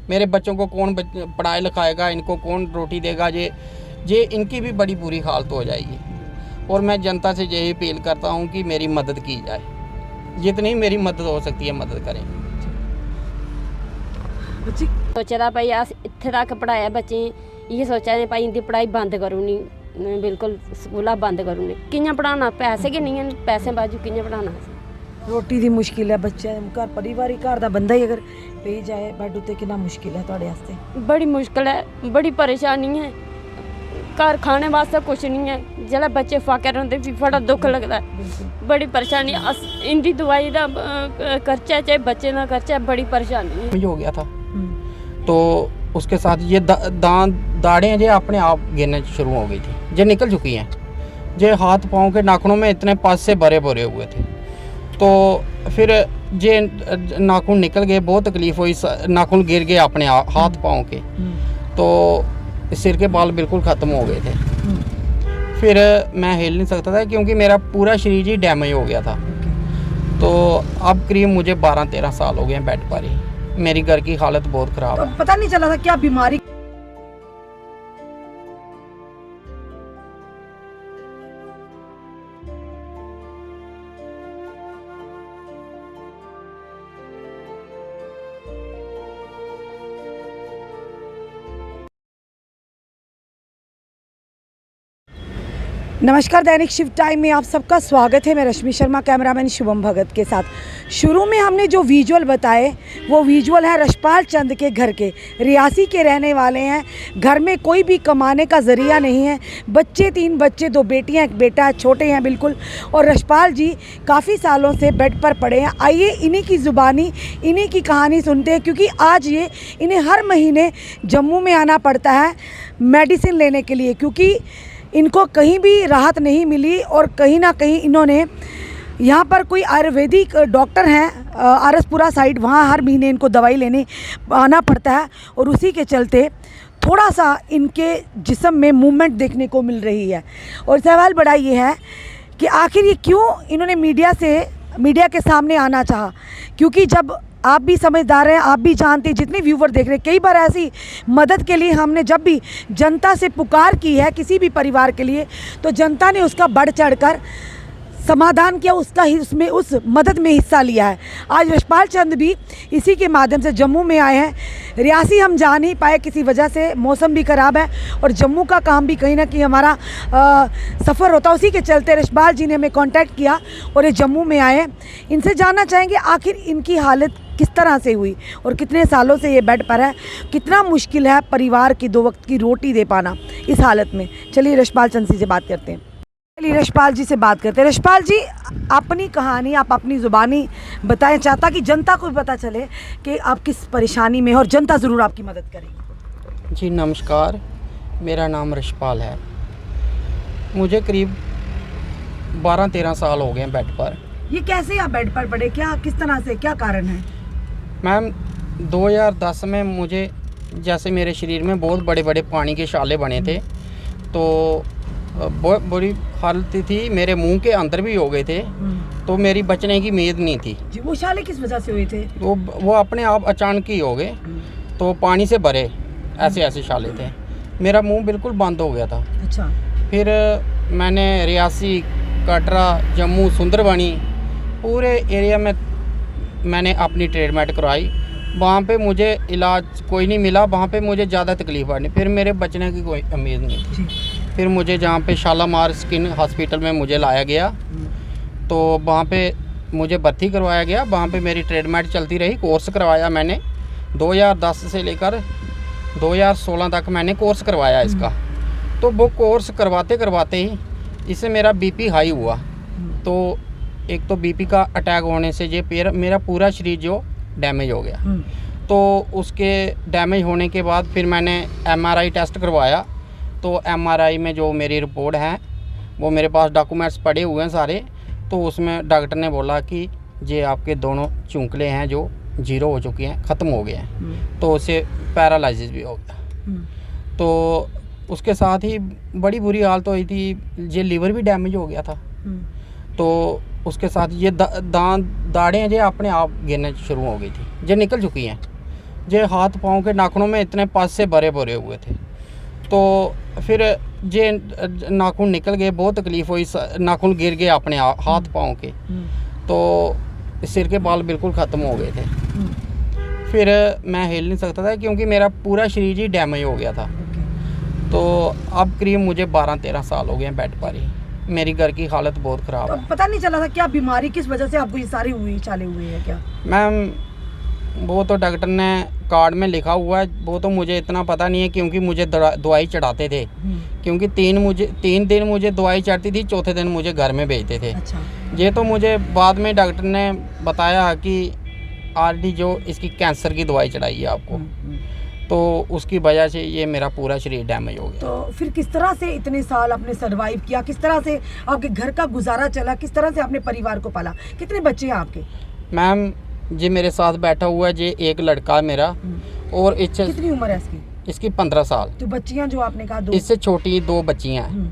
मेरे बच्चों को कौन पढ़ाई लिखाएगा, इनको कौन रोटी देगा। ये इनकी भी बड़ी बुरी हालत हो जाएगी। और मैं जनता से यही अपील करता हूँ कि मेरी मदद की जाए, जितनी मेरी मदद हो सकती है मदद करें। सोचा भाई अस इत्थे तक पढ़ाया बच्चे, ये सोचा ने भाई इनकी पढ़ाई बंद करूनी, बिल्कुल स्कूल बंद करूनी। कि'यां पढ़ाना, पैसे गै नहीं, पैसे बाजू कि'यां पढ़ाना। रोटी दी मुश्किल है, बच्चे घर परिवार ही घर दा बंदा ही अगर पे जाए बैड उत्ते कितना मुश्किल है तुहाडे वास्ते। बड़ी मुश्किल है, बड़ी परेशानी है। घर खाने वास्ते कुछ नहीं है, जिसलै बच्चे फाके रौंदे फ्ही बड़ा दुख लगता है। बड़ी परेशानी, अस इंदी दवाई दा खर्चा चाहे बच्चे का खर्चा, बड़ी परेशानी है। हो गया था तो उसके साथ ये दाढ़ें जो अपने आप गिरने शुरू हो गई थी, जो निकल चुकी हैं। जो हाथ पाँव के नाखूनों में इतने पास से भरे हुए थे। तो फिर जे नाखून निकल गए, बहुत तकलीफ़ हुई, नाखून गिर गए अपने हाथ पाँव के। तो सिर के बाल बिल्कुल ख़त्म हो गए थे। फिर मैं हिल नहीं सकता था क्योंकि मेरा पूरा शरीर ही डैमेज हो गया था। तो अब करीब मुझे 12-13 साल हो गए हैं बेड पर ही। मेरी घर की हालत बहुत ख़राब है। पता नहीं चला था क्या बीमारी। नमस्कार, दैनिक शिव टाइम में आप सबका स्वागत है। मैं रश्मि शर्मा, कैमरामैन शुभम भगत के साथ। शुरू में हमने जो विजुअल बताए वो विजुअल है रशपाल चंद के घर के। रियासी के रहने वाले हैं, घर में कोई भी कमाने का ज़रिया नहीं है। बच्चे 3 बच्चे, 2 बेटियां 1 बेटा, छोटे हैं बिल्कुल। और रशपाल जी काफ़ी सालों से बेड पर पड़े हैं। आइए इन्हीं की ज़ुबानी, इन्हीं की कहानी सुनते हैं, क्योंकि आज ये इन्हें हर महीने जम्मू में आना पड़ता है मेडिसिन लेने के लिए, क्योंकि इनको कहीं भी राहत नहीं मिली। और कहीं ना कहीं इन्होंने यहाँ पर कोई आयुर्वेदिक डॉक्टर हैं आरसपुरा साइड, वहाँ हर महीने इनको दवाई लेने आना पड़ता है। और उसी के चलते थोड़ा सा इनके जिस्म में मूवमेंट देखने को मिल रही है। और सवाल बड़ा ये है कि आखिर ये क्यों इन्होंने मीडिया के सामने आना चाहा, क्योंकि जब आप भी समझदार हैं, आप भी जानते हैं, जितने व्यूवर देख रहे हैं, कई बार ऐसी मदद के लिए हमने जब भी जनता से पुकार की है किसी भी परिवार के लिए, तो जनता ने उसका बढ़ चढ़कर समाधान किया, उसमें उस मदद में हिस्सा लिया है। आज रशपाल चंद भी इसी के माध्यम से जम्मू में आए हैं। रियासी हम जा नहीं पाए किसी वजह से, मौसम भी ख़राब है और जम्मू का काम भी कहीं ना कहीं हमारा सफ़र होता है। उसी के चलते रशपाल जी ने हमें कांटेक्ट किया और ये जम्मू में आए। इनसे जानना चाहेंगे आखिर इनकी हालत किस तरह से हुई और कितने सालों से ये बेड पर है, कितना मुश्किल है परिवार की 2 वक्त की रोटी दे पाना इस हालत में। चलिए रशपाल चंद जी से बात करते हैं। चलिए रशपाल जी से बात करते हैं। रशपाल जी, अपनी कहानी आप अपनी ज़ुबानी बताएं, चाहता कि जनता को भी पता चले कि आप किस परेशानी में हो और जनता ज़रूर आपकी मदद करेगी। जी नमस्कार, मेरा नाम रशपाल है। मुझे करीब 12-13 साल हो गए हैं बेड पर। ये कैसे आप बेड पर पड़े, क्या किस तरह से, क्या कारण है? मैम 2010 में मुझे, जैसे मेरे शरीर में बहुत बड़े बड़े पानी के शाले बने थे, तो बहुत बुरी हालत थी, मेरे मुंह के अंदर भी हो गए थे। तो मेरी बचने की उम्मीद नहीं थी। जी, वो शाले किस वजह से हुए थे? वो अपने आप अचानक ही हो गए। तो पानी से भरे ऐसे शाले थे, मेरा मुंह बिल्कुल बंद हो गया था। अच्छा। फिर मैंने रियासी, कटरा, जम्मू, सुंदरबनी पूरे एरिया में मैंने अपनी ट्रीटमेंट करवाई। वहाँ पे मुझे इलाज कोई नहीं मिला, वहाँ पे मुझे ज़्यादा तकलीफ आई। फिर मेरे बचने की कोई उम्मीद नहीं थी। फिर मुझे जहाँ पे शालामार स्किन हॉस्पिटल में मुझे लाया गया, तो वहाँ पे मुझे भर्ती करवाया गया। वहाँ पे मेरी ट्रीटमेंट चलती रही। कोर्स करवाया मैंने 2010 से लेकर 2016 तक मैंने कोर्स करवाया इसका। तो वो कोर्स करवाते करवाते ही इससे मेरा बीपी हाई हुआ। तो एक तो बीपी का अटैक होने से ये मेरा पूरा शरीर जो डैमेज हो गया। तो उसके डैमेज होने के बाद फिर मैंने MRI टेस्ट करवाया। तो MRI में जो मेरी रिपोर्ट है, वो मेरे पास डॉक्यूमेंट्स पड़े हुए हैं सारे। तो उसमें डॉक्टर ने बोला कि ये आपके दोनों चूंकले हैं जो 0 हो चुके हैं, ख़त्म हो गए हैं। तो उससे पैरालिसिस भी हो गया। तो उसके साथ ही बड़ी बुरी हालत हुई थी, ये लीवर भी डैमेज हो गया था। तो उसके साथ ये दाढ़ें जो अपने आप गिरने शुरू हो गई थी, जो निकल चुकी हैं। जे हाथ पाँव के नाखूनों में इतने पस से भरे भरे हुए थे। तो फिर जे नाखून निकल गए, बहुत तकलीफ़ हुई, नाखून गिर गए अपने हाथ पाँव के, तो सिर के बाल बिल्कुल ख़त्म हो गए थे। फिर मैं हिल नहीं सकता था क्योंकि मेरा पूरा शरीर ही डैमेज हो गया था। तो अब करीब मुझे 12-13 साल हो गए हैं बेड पर ही। मेरी घर की हालत बहुत ख़राब तो है। पता नहीं चला था क्या बीमारी किस वजह से आपको ये सारी हुई चाले हुए हैं क्या? मैम वो तो डॉक्टर ने कार्ड में लिखा हुआ है, वो तो मुझे इतना पता नहीं है क्योंकि मुझे दवाई चढ़ाते थे। क्योंकि 3 दिन मुझे दवाई चढ़ती थी, चौथे दिन मुझे घर में भेजते थे। अच्छा। ये तो मुझे बाद में डॉक्टर ने बताया कि ऑलरेडी जो इसकी कैंसर की दवाई चढ़ाई है आपको, तो उसकी वजह से ये मेरा पूरा शरीर डैमेज हो गया। तो फिर किस तरह से इतने साल आपने सरवाइव किया, किस तरह से आपके घर का गुजारा चला, किस तरह से आपने परिवार को पाला? कितने बच्चे हैं आपके? मैम जी मेरे साथ बैठा हुआ है जी एक लड़का है मेरा, और कितनी उम्र है इसकी? इसकी 15 साल। तो बच्चियां जो आपने कहा 2? इससे छोटी 2 बच्चियां हैं।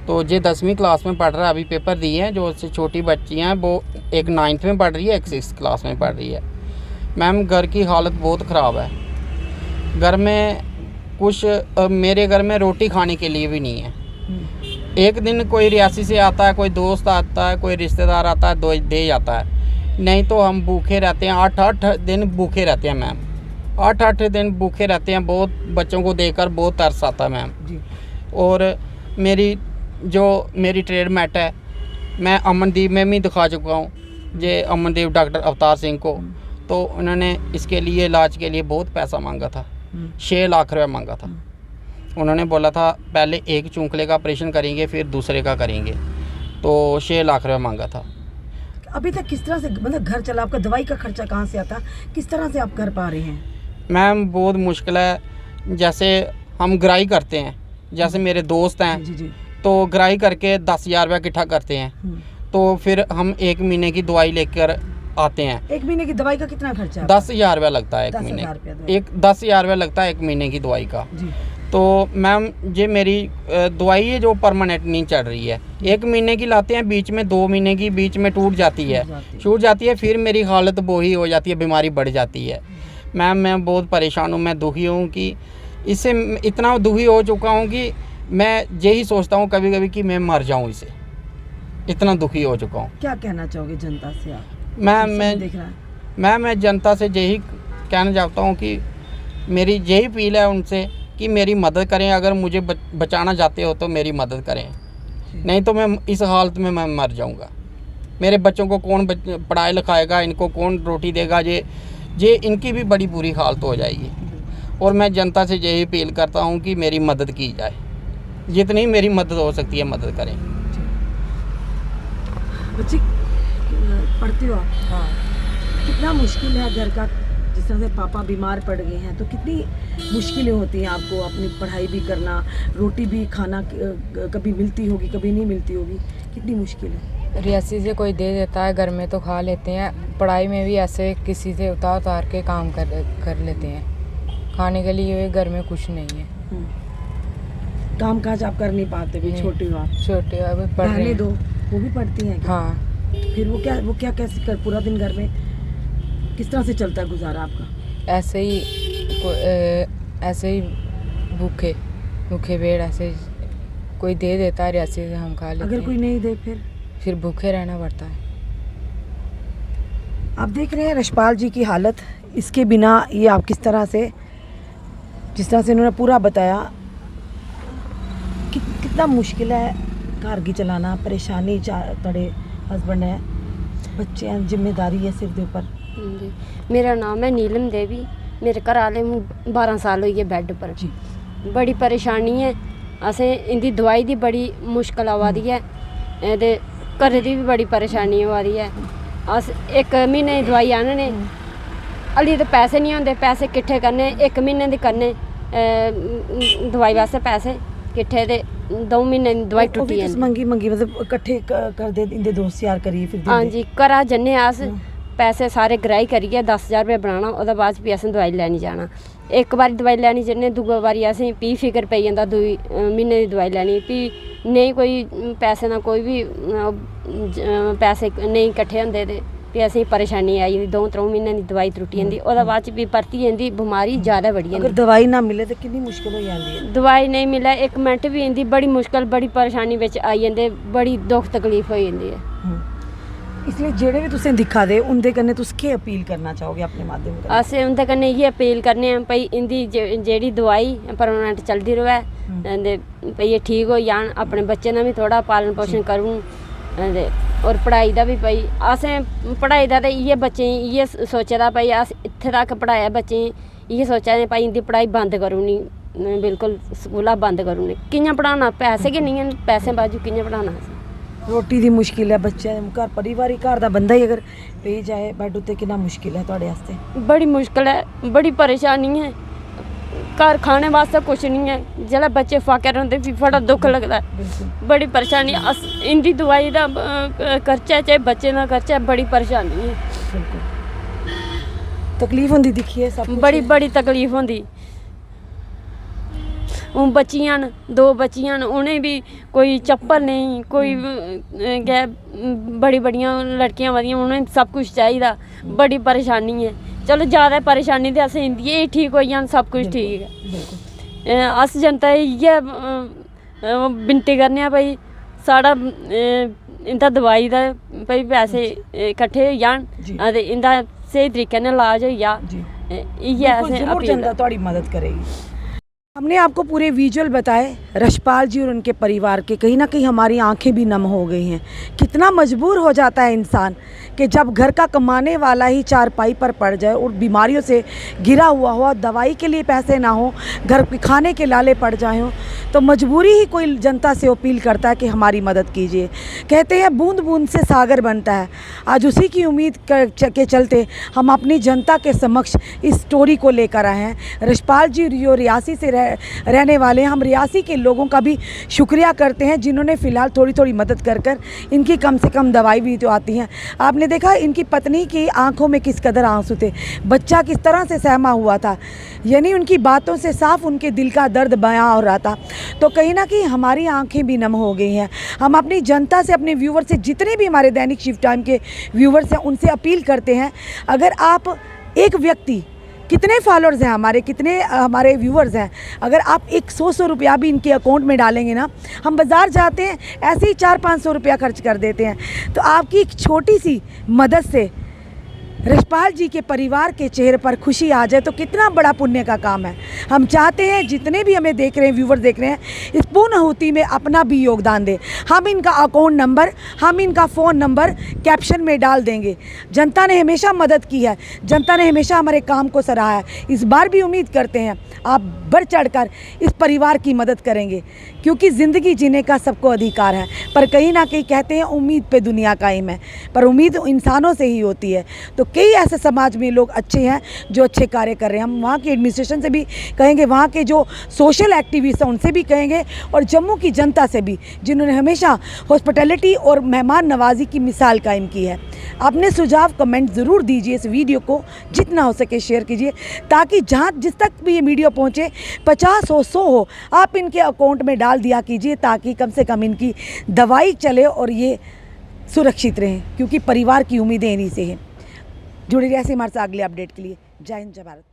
तो ये 10वीं क्लास में पढ़ रहा है, अभी पेपर दिए हैं। जो इससे छोटी बच्चियां हैं वो एक 9th में पढ़ रही है, एक 6th क्लास में पढ़ रही है। मैम घर की हालत बहुत ख़राब है। घर में कुछ मेरे घर में रोटी खाने के लिए भी नहीं है। एक दिन कोई रियासी से आता है, कोई दोस्त आता है, कोई रिश्तेदार आता है, दे जाता है, नहीं तो हम भूखे रहते हैं। 8-8 दिन भूखे रहते हैं मैम, 8-8 दिन भूखे रहते हैं। बहुत बच्चों को देखकर बहुत तरस आता है मैम जी। और मेरी ट्रीटमेंट है, मैं अमनदीप में भी दिखा चुका हूँ, ये अमनदीप डॉक्टर अवतार सिंह को। तो उन्होंने इसके लिए इलाज के लिए बहुत पैसा मांगा था, 6 लाख रुपये मांगा था। उन्होंने बोला था पहले एक चूंकले का ऑपरेशन करेंगे फिर दूसरे का करेंगे, तो 6 लाख रुपये मांगा था। अभी तक किस तरह से मतलब घर चला आपका? दवाई का खर्चा कहाँ से आता, किस तरह से आप कर पा रहे हैं? मैम बहुत मुश्किल है। जैसे हम ग्राई करते हैं, जैसे मेरे दोस्त हैं जी। तो ग्राई करके 10,000 रुपये इकट्ठा करते हैं, तो फिर हम 1 महीने की दवाई लेकर आते हैं। 1 महीने की दवाई का कितना खर्चा? 10,000 रुपये लगता है 1 महीने, 10,000 रुपये लगता है 1 महीने की दवाई का जी। तो मैम ये मेरी दवाई है जो परमानेंट नहीं चल रही है। 1 महीने की लाते हैं, बीच में 2 महीने की बीच में छूट जाती है, फिर मेरी हालत वही हो जाती है, बीमारी बढ़ जाती है। मैम मैं बहुत परेशान हूँ, मैं दुखी हूँ कि इससे इतना दुखी हो चुका हूँ कि मैं यही सोचता हूँ कभी कभी कि मैं मर जाऊँ इससे, इतना दुखी हो चुका हूँ। क्या कहना चाहोगे जनता से आप? मैं जनता से यही कहना चाहता हूँ कि मेरी यही अपील है उनसे कि मेरी मदद करें। अगर मुझे बचाना चाहते हो तो मेरी मदद करें, नहीं तो मैं इस हालत में मैं मर जाऊँगा। मेरे बच्चों को कौन पढ़ाई लिखाएगा, इनको कौन रोटी देगा? ये इनकी भी बड़ी बुरी हालत हो जाएगी। और मैं जनता से यही अपील करता हूँ कि मेरी मदद की जाए, जितनी मेरी मदद हो सकती है मदद करें। बच्चे पढ़ते हो आप? हाँ। कितना मुश्किल है घर का, जिस तरह से पापा बीमार पड़ गए हैं तो कितनी मुश्किलें होती हैं आपको, अपनी पढ़ाई भी करना, रोटी भी खाना कभी मिलती होगी कभी नहीं मिलती होगी, कितनी मुश्किल है? रियासी से कोई दे देता है, घर में तो खा लेते हैं, पढ़ाई में भी ऐसे किसी से उतार के काम कर लेते हैं। खाने के लिए घर में कुछ नहीं है। काम काज आप कर नहीं पाते भी? छोटी हो आप? छोटी अभी पढ़ रही दो, वो भी पढ़ती हैं? हाँ। फिर वो क्या कैसे कर, पूरा दिन घर में किस तरह से चलता है गुजारा आपका? ऐसे ही भूखे पेड़ ऐसे कोई दे देता है, रियासी से हम खा लेते हैं। अगर कोई नहीं दे फिर भूखे रहना पड़ता है। आप देख रहे हैं रशपाल जी की हालत, इसके बिना ये आप किस तरह से, जिस तरह से इन्होंने पूरा बताया कितना मुश्किल है घर की चलाना, परेशानी, बड़े हस्बैंड है, बच्चे हैं, जिम्मेदारी है सिर के ऊपर। जी, मेरा नाम है नीलम देवी, मेरे घर आले 12 साल हुई है बैड पर जी। बड़ी परेशानी है, असें इंदी दवाई दी बड़ी मुश्किल आवा दी है, ते घरै दी भी बड़ी परेशानी आवा दी है। अस 1 महीने दी दवाई आह्नने, हल्ली ते पैसे नहीं होंदे, पैसे किट्ठे करने 1 महीने दी करने दवाई वास्ते पैसे किट्ठे, ते 2 महीने दी दवाई टुट्टी जंदी। मंगी मतलब इकट्ठे कर दे इंदे दोस्त यार करिए फिर? हाँ जी, घरा जन्ने अस, पैसे सारे ग्राही करिए 10,000 रुपये बनाना, ओह्दे बाद भी असें दवाई लैनी जाना। एक बारी दवाई लैनी जन्ने, दूई बारी असें भी फिकर पेई जंदा 2 महीने दी दवाई लैनी, भी नेईं कोई पैसे दा कोई भी पैसे नेईं कट्ठे होंदे ते भी असें परेशानी आई जंदी 2-3 महीने दी दवाई त्रुट्टी जंदी ओह्दे बाद च भी परती जंदी बमारी ज़्यादा बढ़ी अगर जंदी दवाई ना मिले तो कितनी मुश्किल हो जाती है। दवाई नहीं मिले 1 मिनट भी इंदी बड़ी मुश्किल बड़ी परेशानी बिच आई जंदे बड़ी दुख तकलीफ हो जाती है। इसलिए जेह्ड़े भी तुसें दिक्खा दे उंदे कन्नै तुस केह् अपील करना चाहोगे अपने माध्यम कन्नै? असें उंदे कन्नै इ'यै अपील करने आं भई इंदी जेह्ड़ी दवाई परमानेंट चलदी रवै ते भई एह् ठीक होई जान अपने बच्चें दा बी थोड़ा पालन पोषण करूं ते और पढ़ाई दा बी भई असें पढ़ाई दा ते इ'यै बच्चें गी इ'यै सोचे दा भई अस इत्थै तक पढ़ाया बच्चें गी इ'यै सोचा दे भई इंदी पढ़ाई बंद करी ओड़नी बिल्कुल स्कूला बंद करी ओड़नी कि'यां पढ़ाना पैसे गै निं हैन पैसे बाजू कि'यां पढ़ाना असें रोटी दी मुश्किल है बच्चे घर परिवार घर दा बंदा ही अगर पेई जाए बैड उत्ते कितना मुश्किल है तुहाडे आस्ते? बड़ी मुश्किल है बड़ी परेशानी है घर खाने वास्ते कुछ नहीं है जेल्लै बच्चे फाके रौंह्दे फ्ही बड़ा दुख लगदा है बड़ी परेशानी अस इंदी दवाई दा खर्चा चाहे बच्चे दा खर्चा बड़ी परेशानी है तकलीफ होंदी दिक्खिए सब बड़ी बड़ी तकलीफ होंदी हूँ बच्चियां न 2 बच्चियां न उ'नें भी कोई चप्पल नहीं कोई गै बड़ी बड़ियां लड़कियां वधियां उ'नें सब कुछ चाहिदा बड़ी परेशानी है चलो ज़्यादा परेशानी ते असें इंदी ही ठीक होई जान सब कुछ ठीक है अस जनता इ'यै विनती करने आं भई साढ़ा इंदा दवाई दा भई पैसे इकट्ठे होई जान ते इंदा स्हेई तरीके कन्नै इलाज होई जा इ'यै असें अपील थोड़ी मदद करेगी। हमने आपको पूरे विजुअल बताए रशपाल जी और उनके परिवार के कहीं ना कहीं हमारी आंखें भी नम हो गई हैं। कितना मजबूर हो जाता है इंसान कि जब घर का कमाने वाला ही चारपाई पर पड़ जाए और बीमारियों से घिरा हुआ हो दवाई के लिए पैसे ना हो घर के खाने के लाले पड़ जाए हों तो मजबूरी ही कोई जनता से अपील करता है कि हमारी मदद कीजिए। कहते हैं बूंद बूंद से सागर बनता है। आज उसी की उम्मीद के चलते हम अपनी जनता के समक्ष इस स्टोरी को लेकर आए हैं। रशपाल जी जो रियासी से रहने वाले हैं हम रियासी के लोगों का भी शुक्रिया करते हैं जिन्होंने फ़िलहाल थोड़ी थोड़ी मदद कर कर इनकी कम से कम दवाई भी तो आती हैं। आपने देखा इनकी पत्नी की आंखों में किस कदर आंसू थे बच्चा किस तरह से सहमा हुआ था यानी उनकी बातों से साफ उनके दिल का दर्द बयां हो रहा था। तो कहीं ना कहीं हमारी आंखें भी नम हो गई हैं। हम अपनी जनता से अपने व्यूवर से जितने भी हमारे दैनिक शिफ्ट टाइम के व्यूवर्स हैं उनसे अपील करते हैं अगर आप एक व्यक्ति कितने फॉलोअर्स हैं हमारे कितने हमारे व्यूअर्स हैं अगर आप 100 रुपया भी इनके अकाउंट में डालेंगे ना हम बाज़ार जाते हैं ऐसे ही 400-500 रुपया खर्च कर देते हैं। तो आपकी एक छोटी सी मदद से रशपाल जी के परिवार के चेहरे पर खुशी आ जाए तो कितना बड़ा पुण्य का काम है। हम चाहते हैं जितने भी हमें देख रहे हैं व्यूवर देख रहे हैं इस पूर्ण आहुति में अपना भी योगदान दें। हम इनका अकाउंट नंबर हम इनका फ़ोन नंबर कैप्शन में डाल देंगे। जनता ने हमेशा मदद की है जनता ने हमेशा हमारे काम को सराहा है। इस बार भी उम्मीद करते हैं आप बढ़ चढ़कर इस परिवार की मदद करेंगे क्योंकि ज़िंदगी जीने का सबको अधिकार है। पर कहीं ना कहीं कहते हैं उम्मीद पे दुनिया कायम है पर उम्मीद इंसानों से ही होती है। तो कई ऐसे समाज में लोग अच्छे हैं जो अच्छे कार्य कर रहे हैं। हम वहाँ की एडमिनिस्ट्रेशन से भी कहेंगे वहाँ के जो सोशल एक्टिविस्ट हैं उनसे भी कहेंगे और जम्मू की जनता से भी जिन्होंने हमेशा हॉस्पिटैलिटी और मेहमान नवाजी की मिसाल कायम की है। अपने सुझाव कमेंट ज़रूर दीजिए इस वीडियो को जितना हो सके शेयर कीजिए ताकि जहाँ जिस तक भी ये वीडियो पहुँचे 50 हो 100 हो आप इनके अकाउंट में डाल दिया कीजिए ताकि कम से कम इनकी दवाई चले और ये सुरक्षित रहें क्योंकि परिवार की उम्मीदें इन्हीं से हैं। जुड़े रहिए हमारे साथ अगले अपडेट के लिए। जय हिंद जय भारत।